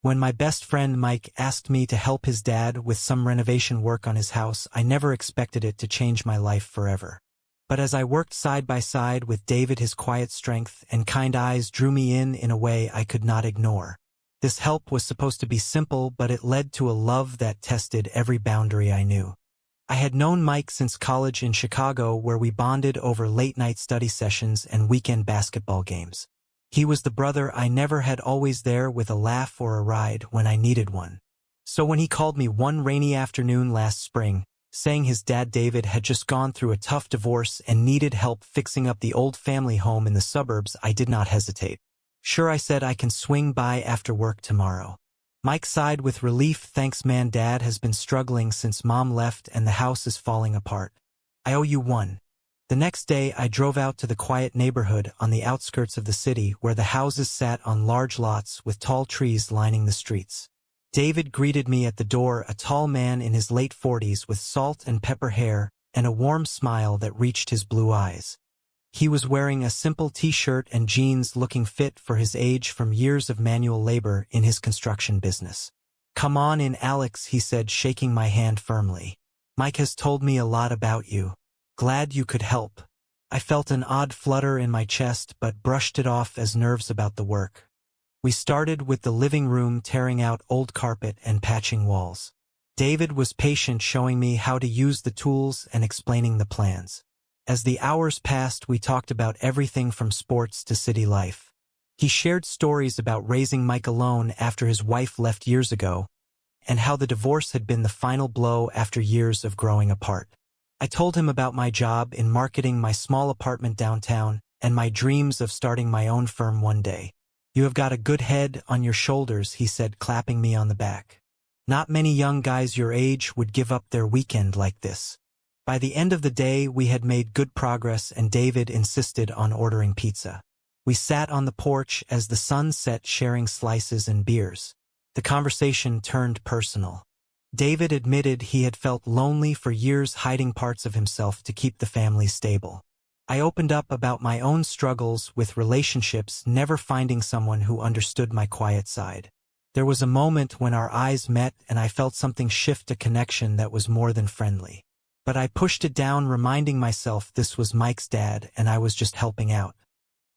When my best friend Mike asked me to help his dad with some renovation work on his house, I never expected it to change my life forever. But as I worked side by side with David, his quiet strength and kind eyes drew me in a way I could not ignore. This help was supposed to be simple, but it led to a love that tested every boundary I knew. I had known Mike since college in Chicago, where we bonded over late-night study sessions and weekend basketball games. He was the brother I never had, always there with a laugh or a ride when I needed one. So when he called me one rainy afternoon last spring, saying his dad David had just gone through a tough divorce and needed help fixing up the old family home in the suburbs, I did not hesitate. Sure, I said, I can swing by after work tomorrow. Mike sighed with relief. Thanks, man. Dad has been struggling since Mom left and the house is falling apart. I owe you one. The next day, I drove out to the quiet neighborhood on the outskirts of the city where the houses sat on large lots with tall trees lining the streets. David greeted me at the door, a tall man in his late 40s with salt and pepper hair and a warm smile that reached his blue eyes. He was wearing a simple t-shirt and jeans, looking fit for his age from years of manual labor in his construction business. Come on in, Alex, he said, shaking my hand firmly. Mike has told me a lot about you. Glad you could help. I felt an odd flutter in my chest but brushed it off as nerves about the work. We started with the living room, tearing out old carpet and patching walls. David was patient, showing me how to use the tools and explaining the plans. As the hours passed, we talked about everything from sports to city life. He shared stories about raising Mike alone after his wife left years ago, and how the divorce had been the final blow after years of growing apart. I told him about my job in marketing, my small apartment downtown, and my dreams of starting my own firm one day. You have got a good head on your shoulders, he said, clapping me on the back. Not many young guys your age would give up their weekend like this. By the end of the day, we had made good progress, and David insisted on ordering pizza. We sat on the porch as the sun set, sharing slices and beers. The conversation turned personal. David admitted he had felt lonely for years, hiding parts of himself to keep the family stable. I opened up about my own struggles with relationships, never finding someone who understood my quiet side. There was a moment when our eyes met and I felt something shift, a connection that was more than friendly. But I pushed it down, reminding myself this was Mike's dad and I was just helping out.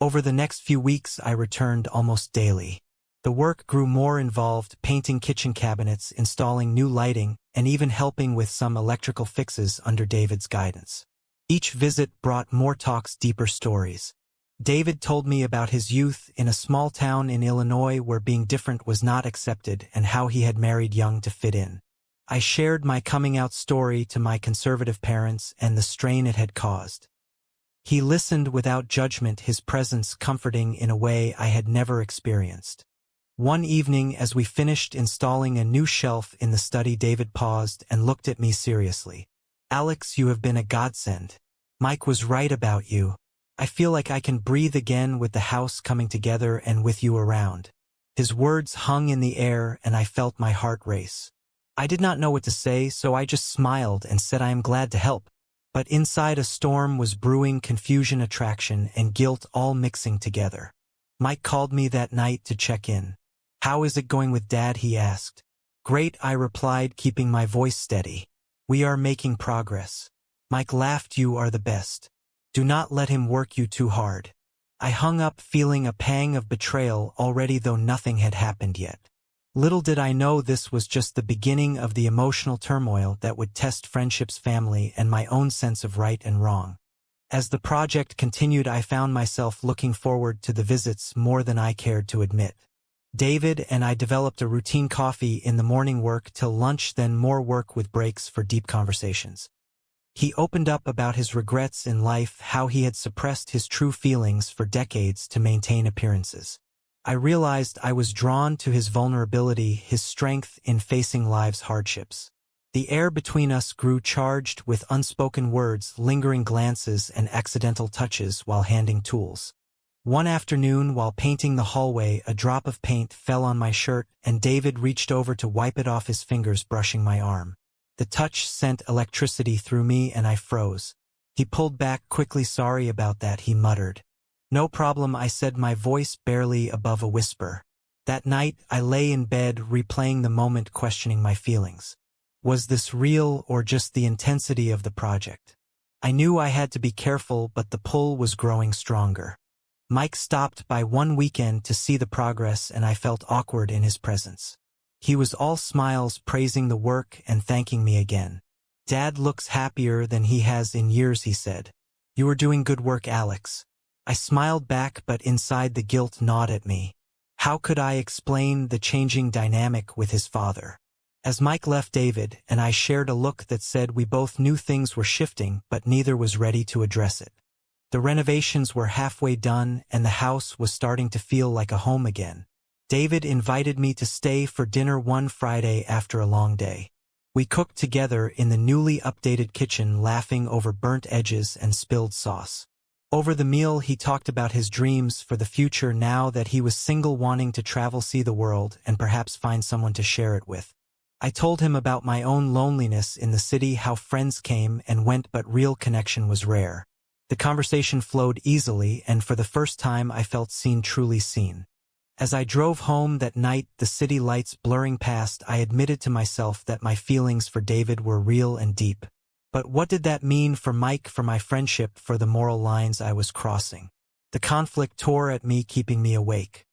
Over the next few weeks, I returned almost daily. The work grew more involved, painting kitchen cabinets, installing new lighting, and even helping with some electrical fixes under David's guidance. Each visit brought more talks, deeper stories. David told me about his youth in a small town in Illinois where being different was not accepted and how he had married young to fit in. I shared my coming-out story to my conservative parents and the strain it had caused. He listened without judgment, his presence comforting in a way I had never experienced. One evening, as we finished installing a new shelf in the study, David paused and looked at me seriously. Alex, you have been a godsend. Mike was right about you. I feel like I can breathe again with the house coming together and with you around. His words hung in the air and I felt my heart race. I did not know what to say, so I just smiled and said I am glad to help. But inside a storm was brewing, confusion, attraction, and guilt all mixing together. Mike called me that night to check in. How is it going with Dad, he asked. Great, I replied, keeping my voice steady. We are making progress. Mike laughed. You are the best. Do not let him work you too hard. I hung up, feeling a pang of betrayal already, though nothing had happened yet. Little did I know this was just the beginning of the emotional turmoil that would test friendships, family, and my own sense of right and wrong. As the project continued, I found myself looking forward to the visits more than I cared to admit. David and I developed a routine: coffee in the morning, work till lunch, then more work with breaks for deep conversations. He opened up about his regrets in life, how he had suppressed his true feelings for decades to maintain appearances. I realized I was drawn to his vulnerability, his strength in facing life's hardships. The air between us grew charged with unspoken words, lingering glances, and accidental touches while handing tools. One afternoon, while painting the hallway, a drop of paint fell on my shirt, and David reached over to wipe it off, his fingers brushing my arm. The touch sent electricity through me, and I froze. He pulled back quickly. Sorry about that, he muttered. No problem, I said, my voice barely above a whisper. That night, I lay in bed replaying the moment, questioning my feelings. Was this real or just the intensity of the project? I knew I had to be careful, but the pull was growing stronger. Mike stopped by one weekend to see the progress, and I felt awkward in his presence. He was all smiles, praising the work and thanking me again. "Dad looks happier than he has in years," he said. "You are doing good work, Alex." I smiled back, but inside the guilt gnawed at me. How could I explain the changing dynamic with his father? As Mike left, David and I shared a look that said we both knew things were shifting, but neither was ready to address it. The renovations were halfway done, and the house was starting to feel like a home again. David invited me to stay for dinner one Friday after a long day. We cooked together in the newly updated kitchen, laughing over burnt edges and spilled sauce. Over the meal, he talked about his dreams for the future now that he was single, wanting to travel, see the world, and perhaps find someone to share it with. I told him about my own loneliness in the city, how friends came and went but real connection was rare. The conversation flowed easily, and for the first time I felt seen, truly seen. As I drove home that night, the city lights blurring past, I admitted to myself that my feelings for David were real and deep. But what did that mean for Mike, for my friendship, for the moral lines I was crossing? The conflict tore at me, keeping me awake.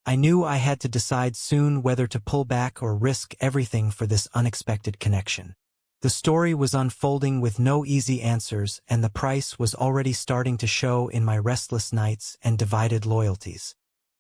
I knew I had to decide soon whether to pull back or risk everything for this unexpected connection. The story was unfolding with no easy answers, and the price was already starting to show in my restless nights and divided loyalties.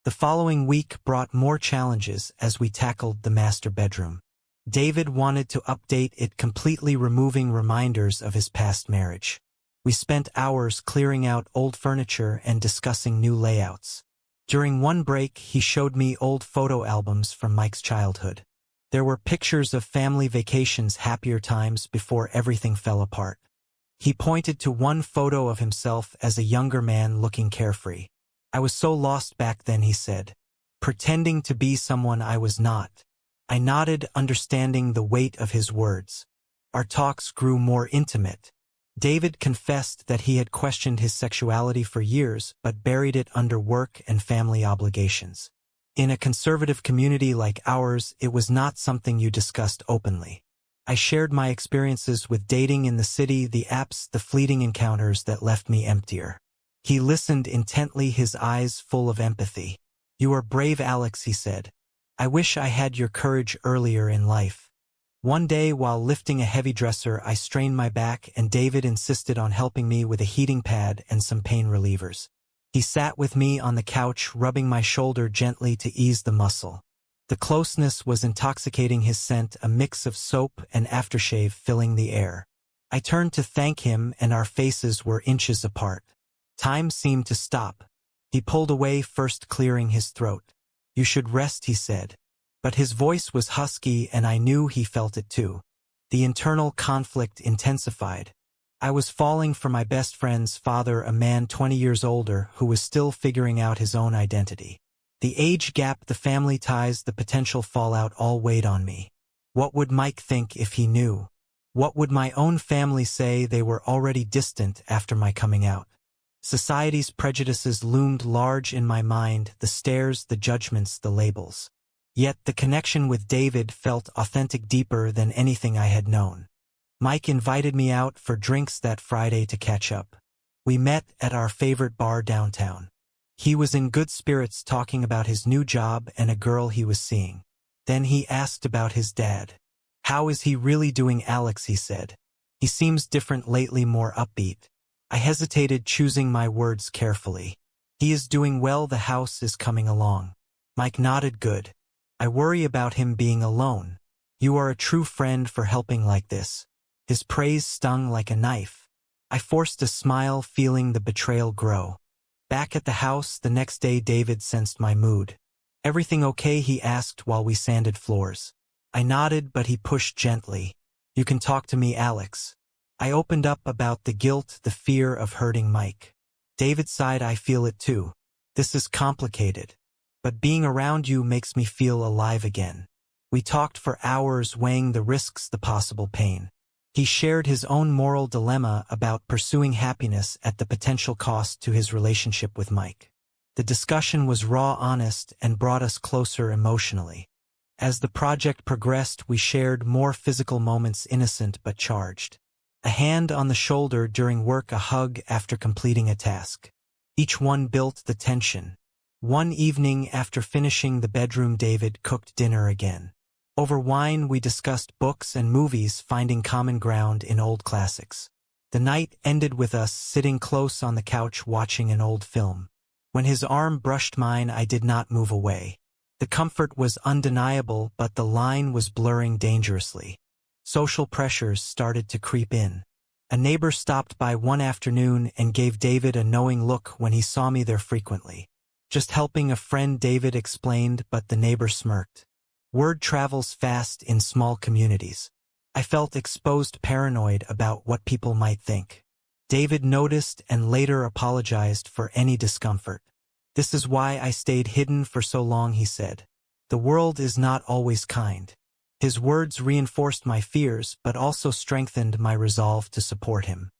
The following week brought more challenges as we tackled the master bedroom. David wanted to update it completely, removing reminders of his past marriage. We spent hours clearing out old furniture and discussing new layouts. During one break, he showed me old photo albums from Mike's childhood. There were pictures of family vacations, happier times before everything fell apart. He pointed to one photo of himself as a younger man, looking carefree. "I was so lost back then," he said, "pretending to be someone I was not." I nodded, understanding the weight of his words. Our talks grew more intimate. David confessed that he had questioned his sexuality for years, but buried it under work and family obligations. In a conservative community like ours, it was not something you discussed openly. I shared my experiences with dating in the city, the apps, the fleeting encounters that left me emptier. He listened intently, his eyes full of empathy. "You are brave, Alex," he said. "I wish I had your courage earlier in life." One day, while lifting a heavy dresser, I strained my back, and David insisted on helping me with a heating pad and some pain relievers. He sat with me on the couch, rubbing my shoulder gently to ease the muscle. The closeness was intoxicating, his scent, a mix of soap and aftershave, filling the air. I turned to thank him, and our faces were inches apart. Time seemed to stop. He pulled away first, clearing his throat. "You should rest," he said. But his voice was husky, and I knew he felt it too. The internal conflict intensified. I was falling for my best friend's father, a man 20 years older who was still figuring out his own identity. The age gap, the family ties, the potential fallout all weighed on me. What would Mike think if he knew? What would my own family say? They were already distant after my coming out. Society's prejudices loomed large in my mind, the stares, the judgments, the labels. Yet the connection with David felt authentic, deeper than anything I had known. Mike invited me out for drinks that Friday to catch up. We met at our favorite bar downtown. He was in good spirits, talking about his new job and a girl he was seeing. Then he asked about his dad. "How is he really doing, Alex?" he said. "He seems different lately, more upbeat." I hesitated, choosing my words carefully. "He is doing well, the house is coming along." Mike nodded. "Good. I worry about him being alone. You are a true friend for helping like this." His praise stung like a knife. I forced a smile, feeling the betrayal grow. Back at the house the next day, David sensed my mood. "Everything okay?" he asked while we sanded floors. I nodded, but he pushed gently. "You can talk to me, Alex." I opened up about the guilt, the fear of hurting Mike. David sighed. "I feel it too. This is complicated. But being around you makes me feel alive again." We talked for hours, weighing the risks, the possible pain. He shared his own moral dilemma about pursuing happiness at the potential cost to his relationship with Mike. The discussion was raw, honest, and brought us closer emotionally. As the project progressed, we shared more physical moments, innocent but charged. A hand on the shoulder during work, a hug after completing a task. Each one built the tension. One evening, after finishing the bedroom, David cooked dinner again. Over wine, we discussed books and movies, finding common ground in old classics. The night ended with us sitting close on the couch watching an old film. When his arm brushed mine, I did not move away. The comfort was undeniable, but the line was blurring dangerously. Social pressures started to creep in. A neighbor stopped by one afternoon and gave David a knowing look when he saw me there frequently. "Just helping a friend," David explained, but the neighbor smirked. Word travels fast in small communities. I felt exposed, paranoid about what people might think. David noticed and later apologized for any discomfort. "This is why I stayed hidden for so long," he said. "The world is not always kind." His words reinforced my fears, but also strengthened my resolve to support him.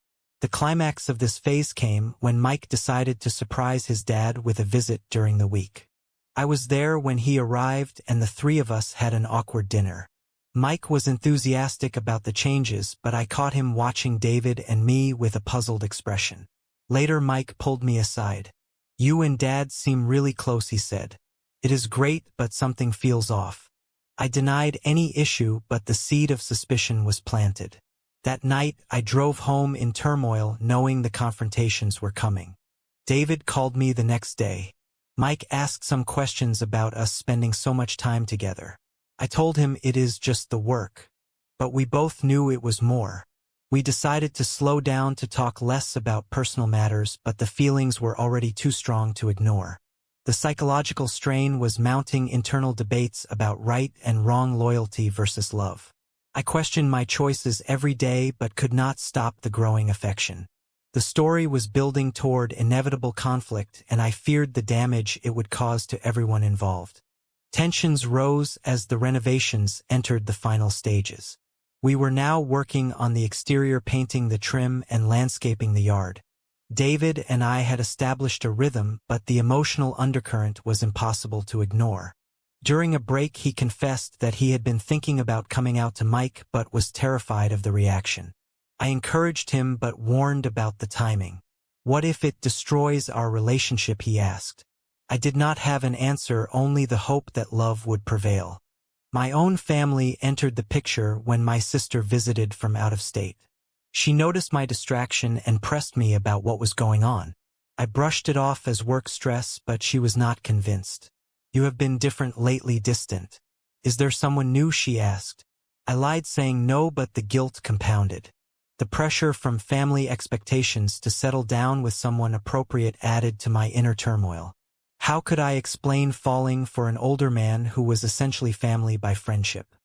The climax of this phase came when Mike decided to surprise his dad with a visit during the week. I was there when he arrived, and the three of us had an awkward dinner. Mike was enthusiastic about the changes, but I caught him watching David and me with a puzzled expression. Later, Mike pulled me aside. "You and Dad seem really close," he said. "It is great, but something feels off." I denied any issue, but the seed of suspicion was planted. That night, I drove home in turmoil, knowing the confrontations were coming. David called me the next day. Mike asked some questions about us spending so much time together. I told him it is just the work. But we both knew it was more. We decided to slow down, to talk less about personal matters, but the feelings were already too strong to ignore. The psychological strain was mounting, internal debates about right and wrong, loyalty versus love. I questioned my choices every day but could not stop the growing affection. The story was building toward inevitable conflict, and I feared the damage it would cause to everyone involved. Tensions rose as the renovations entered the final stages. We were now working on the exterior, painting the trim and landscaping the yard. David and I had established a rhythm, but the emotional undercurrent was impossible to ignore. During a break, he confessed that he had been thinking about coming out to Mike but was terrified of the reaction. I encouraged him but warned about the timing. "What if it destroys our relationship?" he asked. I did not have an answer, only the hope that love would prevail. My own family entered the picture when my sister visited from out of state. She noticed my distraction and pressed me about what was going on. I brushed it off as work stress, but she was not convinced. "You have been different lately, distant. Is there someone new?" she asked. I lied, saying no, but the guilt compounded. The pressure from family expectations to settle down with someone appropriate added to my inner turmoil. How could I explain falling for an older man who was essentially family by friendship?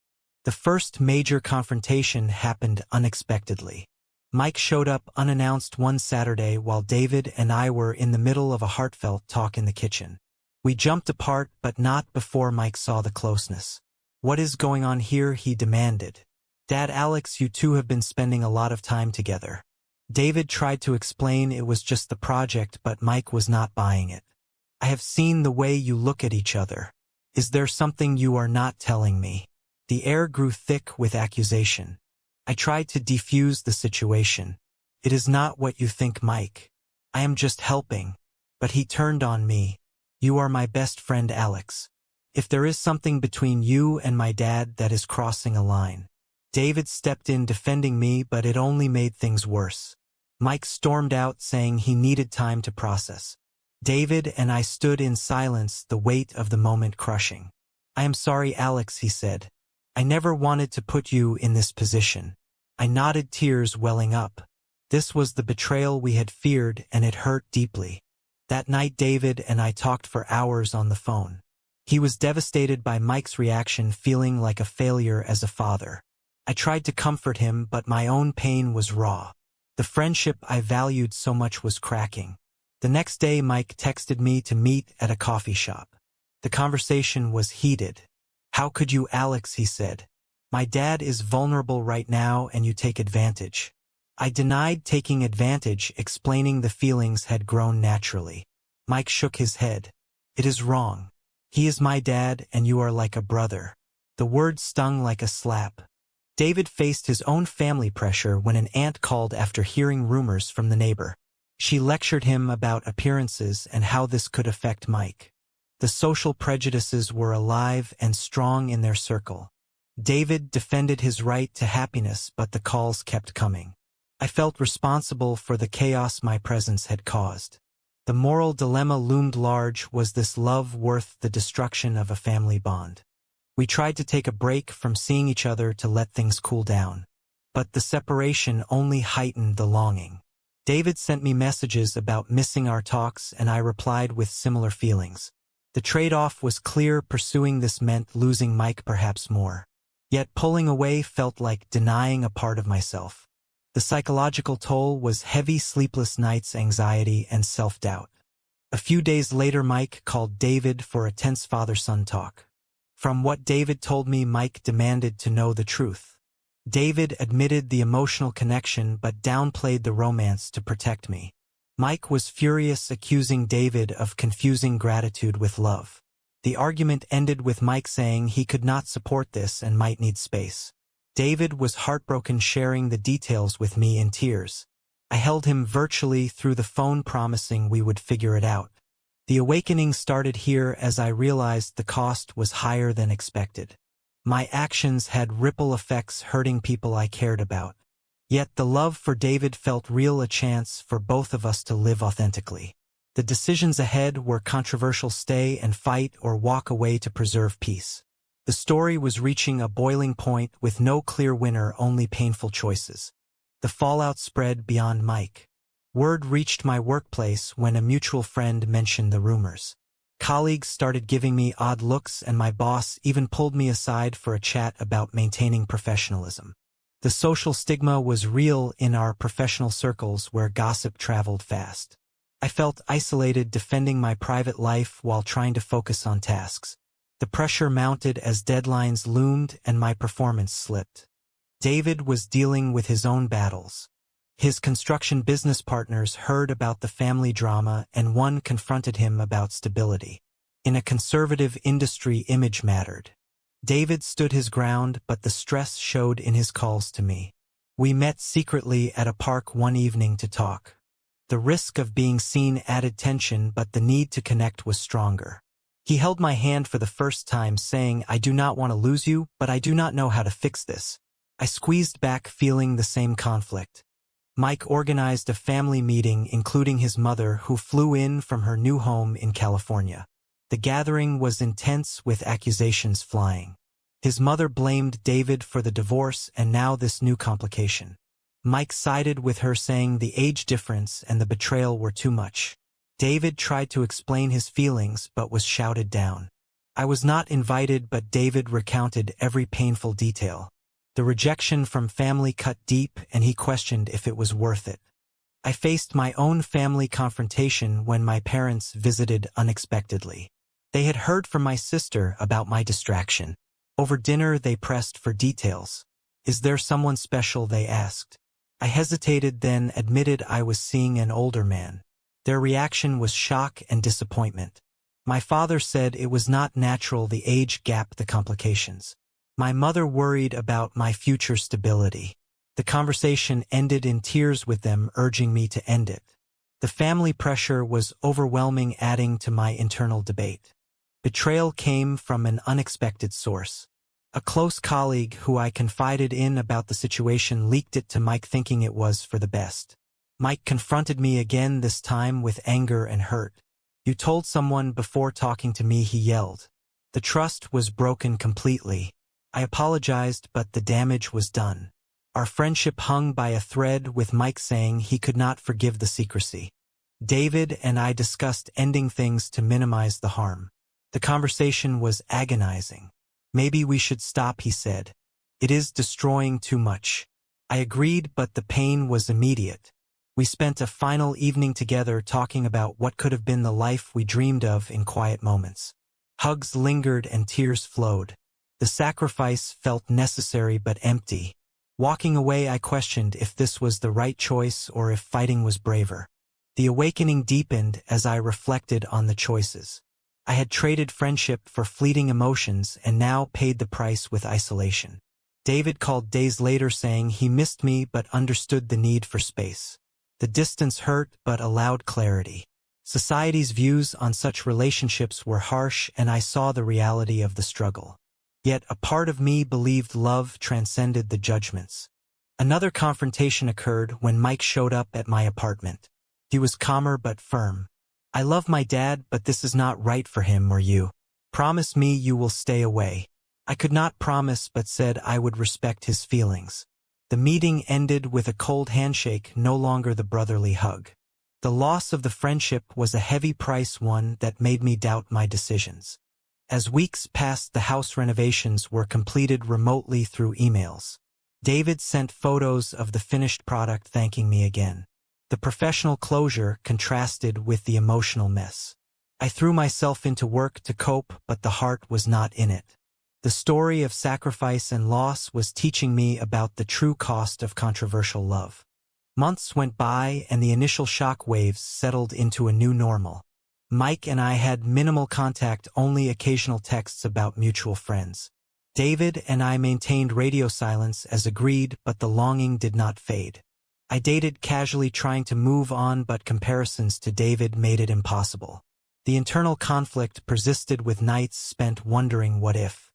The first major confrontation happened unexpectedly. Mike showed up unannounced one Saturday while David and I were in the middle of a heartfelt talk in the kitchen. We jumped apart, but not before Mike saw the closeness. "What is going on here?" he demanded. "Dad, Alex, you two have been spending a lot of time together." David tried to explain it was just the project, but Mike was not buying it. "I have seen the way you look at each other. Is there something you are not telling me?" The air grew thick with accusation. I tried to defuse the situation. "It is not what you think, Mike. I am just helping." But he turned on me. "You are my best friend, Alex. If there is something between you and my dad, that is crossing a line." David stepped in defending me, but it only made things worse. Mike stormed out, saying he needed time to process. David and I stood in silence, the weight of the moment crushing. "I am sorry, Alex," he said. "I never wanted to put you in this position." I nodded, tears welling up. This was the betrayal we had feared, and it hurt deeply. That night, David and I talked for hours on the phone. He was devastated by Mike's reaction, feeling like a failure as a father. I tried to comfort him, but my own pain was raw. The friendship I valued so much was cracking. The next day, Mike texted me to meet at a coffee shop. The conversation was heated. "How could you, Alex?" he said. "My dad is vulnerable right now and you take advantage." I denied taking advantage, explaining the feelings had grown naturally. Mike shook his head. It is wrong. He is my dad and you are like a brother. The words stung like a slap. David faced his own family pressure when an aunt called after hearing rumors from the neighbor. She lectured him about appearances and how this could affect Mike. The social prejudices were alive and strong in their circle. David defended his right to happiness, but the calls kept coming. I felt responsible for the chaos my presence had caused. The moral dilemma loomed large. Was this love worth the destruction of a family bond? We tried to take a break from seeing each other to let things cool down. But the separation only heightened the longing. David sent me messages about missing our talks, and I replied with similar feelings. The trade-off was clear. Pursuing this meant losing Mike perhaps more. Yet pulling away felt like denying a part of myself. The psychological toll was heavy: sleepless nights, anxiety, and self-doubt. A few days later, Mike called David for a tense father-son talk. From what David told me, Mike demanded to know the truth. David admitted the emotional connection but downplayed the romance to protect me. Mike was furious, accusing David of confusing gratitude with love. The argument ended with Mike saying he could not support this and might need space. David was heartbroken, sharing the details with me in tears. I held him virtually through the phone, promising we would figure it out. The awakening started here as I realized the cost was higher than expected. My actions had ripple effects, hurting people I cared about. Yet the love for David felt real, a chance for both of us to live authentically. The decisions ahead were controversial: stay and fight or walk away to preserve peace. The story was reaching a boiling point with no clear winner, only painful choices. The fallout spread beyond Mike. Word reached my workplace when a mutual friend mentioned the rumors. Colleagues started giving me odd looks, and my boss even pulled me aside for a chat about maintaining professionalism. The social stigma was real in our professional circles, where gossip traveled fast. I felt isolated, defending my private life while trying to focus on tasks. The pressure mounted as deadlines loomed and my performance slipped. David was dealing with his own battles. His construction business partners heard about the family drama, and one confronted him about stability. In a conservative industry, image mattered. David stood his ground, but the stress showed in his calls to me. We met secretly at a park one evening to talk. The risk of being seen added tension, but the need to connect was stronger. He held my hand for the first time, saying, "I do not want to lose you, but I do not know how to fix this." I squeezed back, feeling the same conflict. Mike organized a family meeting, including his mother, who flew in from her new home in California. The gathering was intense, with accusations flying. His mother blamed David for the divorce and now this new complication. Mike sided with her, saying the age difference and the betrayal were too much. David tried to explain his feelings but was shouted down. I was not invited, but David recounted every painful detail. The rejection from family cut deep, and he questioned if it was worth it. I faced my own family confrontation when my parents visited unexpectedly. They had heard from my sister about my distraction. Over dinner, they pressed for details. "Is there someone special?" they asked. I hesitated, then admitted I was seeing an older man. Their reaction was shock and disappointment. My father said it was not natural, the age gap, the complications. My mother worried about my future stability. The conversation ended in tears, with them urging me to end it. The family pressure was overwhelming, adding to my internal debate. Betrayal came from an unexpected source. A close colleague who I confided in about the situation leaked it to Mike, thinking it was for the best. Mike confronted me again, this time with anger and hurt. "You told someone before talking to me," he yelled. The trust was broken completely. I apologized, but the damage was done. Our friendship hung by a thread, with Mike saying he could not forgive the secrecy. David and I discussed ending things to minimize the harm. The conversation was agonizing. "Maybe we should stop," he said. "It is destroying too much." I agreed, but the pain was immediate. We spent a final evening together, talking about what could have been the life we dreamed of in quiet moments. Hugs lingered and tears flowed. The sacrifice felt necessary but empty. Walking away, I questioned if this was the right choice or if fighting was braver. The awakening deepened as I reflected on the choices. I had traded friendship for fleeting emotions and now paid the price with isolation. David called days later saying he missed me but understood the need for space. The distance hurt but allowed clarity. Society's views on such relationships were harsh, and I saw the reality of the struggle. Yet a part of me believed love transcended the judgments. Another confrontation occurred when Mike showed up at my apartment. He was calmer but firm. "I love my dad, but this is not right for him or you. Promise me you will stay away." I could not promise but said I would respect his feelings. The meeting ended with a cold handshake, no longer the brotherly hug. The loss of the friendship was a heavy price, one that made me doubt my decisions. As weeks passed, the house renovations were completed remotely through emails. David sent photos of the finished product thanking me again. The professional closure contrasted with the emotional mess. I threw myself into work to cope, but the heart was not in it. The story of sacrifice and loss was teaching me about the true cost of controversial love. Months went by and the initial shock waves settled into a new normal. Mike and I had minimal contact, only occasional texts about mutual friends. David and I maintained radio silence as agreed, but the longing did not fade. I dated casually, trying to move on, but comparisons to David made it impossible. The internal conflict persisted, with nights spent wondering what if.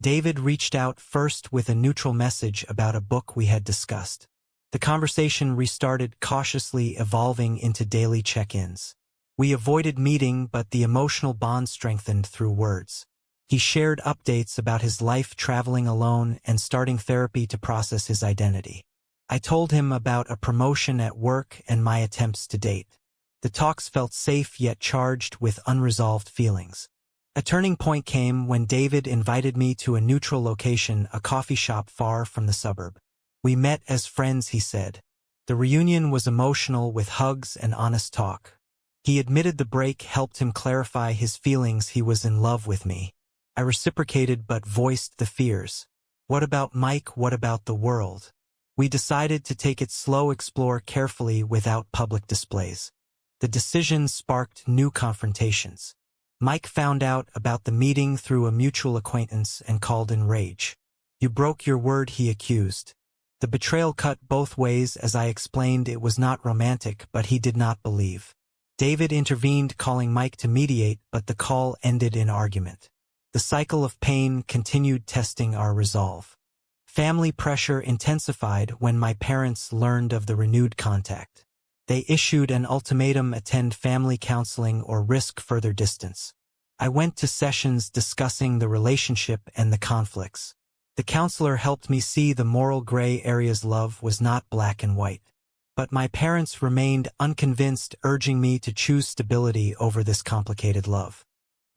David reached out first with a neutral message about a book we had discussed. The conversation restarted, cautiously evolving into daily check-ins. We avoided meeting, but the emotional bond strengthened through words. He shared updates about his life, traveling alone and starting therapy to process his identity. I told him about a promotion at work and my attempts to date. The talks felt safe yet charged with unresolved feelings. A turning point came when David invited me to a neutral location, a coffee shop far from the suburb. "We met as friends," he said. The reunion was emotional, with hugs and honest talk. He admitted the break helped him clarify his feelings. He was in love with me. I reciprocated but voiced the fears. What about Mike? What about the world? We decided to take it slow, explore carefully without public displays. The decision sparked new confrontations. Mike found out about the meeting through a mutual acquaintance and called in rage. "You broke your word," he accused. The betrayal cut both ways. As I explained, it was not romantic, but he did not believe. David intervened, calling Mike to mediate, but the call ended in argument. The cycle of pain continued, testing our resolve. Family pressure intensified when my parents learned of the renewed contact. They issued an ultimatum: attend family counseling or risk further distance. I went to sessions discussing the relationship and the conflicts. The counselor helped me see the moral gray areas. Love was not black and white. But my parents remained unconvinced, urging me to choose stability over this complicated love.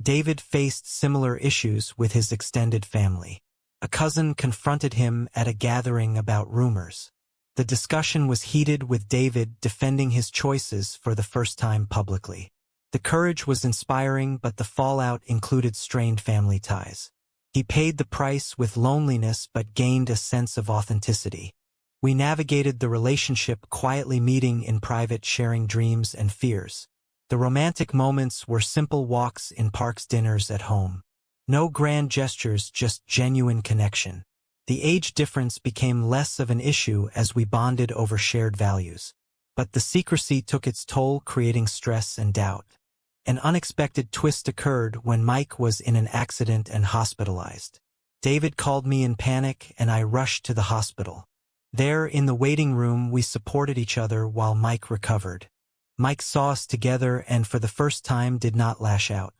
David faced similar issues with his extended family. A cousin confronted him at a gathering about rumors. The discussion was heated, with David defending his choices for the first time publicly. The courage was inspiring, but the fallout included strained family ties. He paid the price with loneliness but gained a sense of authenticity. We navigated the relationship quietly, meeting in private, sharing dreams and fears. The romantic moments were simple walks in parks, dinners at home. No grand gestures, just genuine connection. The age difference became less of an issue as we bonded over shared values. But the secrecy took its toll, creating stress and doubt. An unexpected twist occurred when Mike was in an accident and hospitalized. David called me in panic, and I rushed to the hospital. There, in the waiting room, we supported each other while Mike recovered. Mike saw us together and for the first time did not lash out.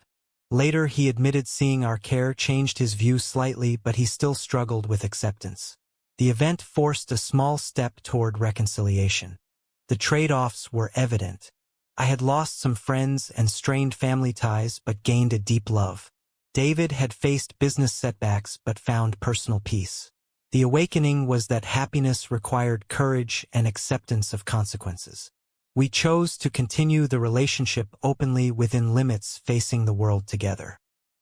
Later, he admitted seeing our care changed his view slightly, but he still struggled with acceptance. The event forced a small step toward reconciliation. The trade-offs were evident. I had lost some friends and strained family ties, but gained a deep love. David had faced business setbacks but found personal peace. The awakening was that happiness required courage and acceptance of consequences. We chose to continue the relationship openly, within limits, facing the world together.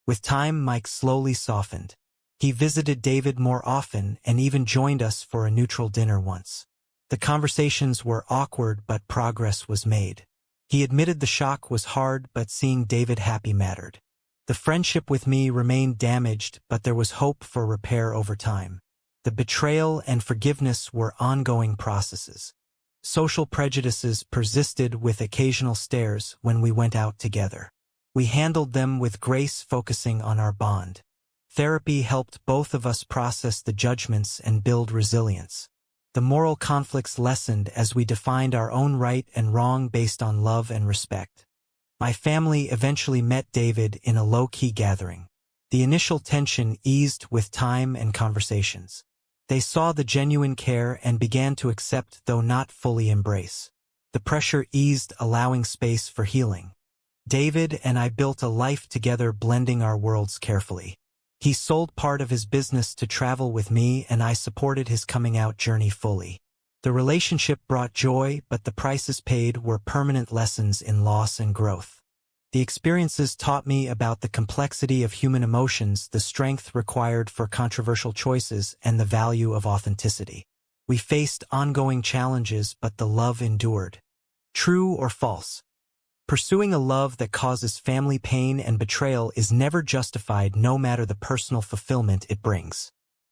With time, Mike slowly softened. He visited David more often and even joined us for a neutral dinner once. The conversations were awkward, but progress was made. He admitted the shock was hard, but seeing David happy mattered. The friendship with me remained damaged, but there was hope for repair over time. The betrayal and forgiveness were ongoing processes. Social prejudices persisted with occasional stares when we went out together. We handled them with grace, focusing on our bond. Therapy helped both of us process the judgments and build resilience. The moral conflicts lessened as we defined our own right and wrong based on love and respect. My family eventually met David in a low-key gathering. The initial tension eased with time and conversations. They saw the genuine care and began to accept, though not fully embrace. The pressure eased, allowing space for healing. David and I built a life together, blending our worlds carefully. He sold part of his business to travel with me, and I supported his coming-out journey fully. The relationship brought joy, but the prices paid were permanent lessons in loss and growth. The experiences taught me about the complexity of human emotions, the strength required for controversial choices, and the value of authenticity. We faced ongoing challenges, but the love endured. True or false? Pursuing a love that causes family pain and betrayal is never justified, no matter the personal fulfillment it brings.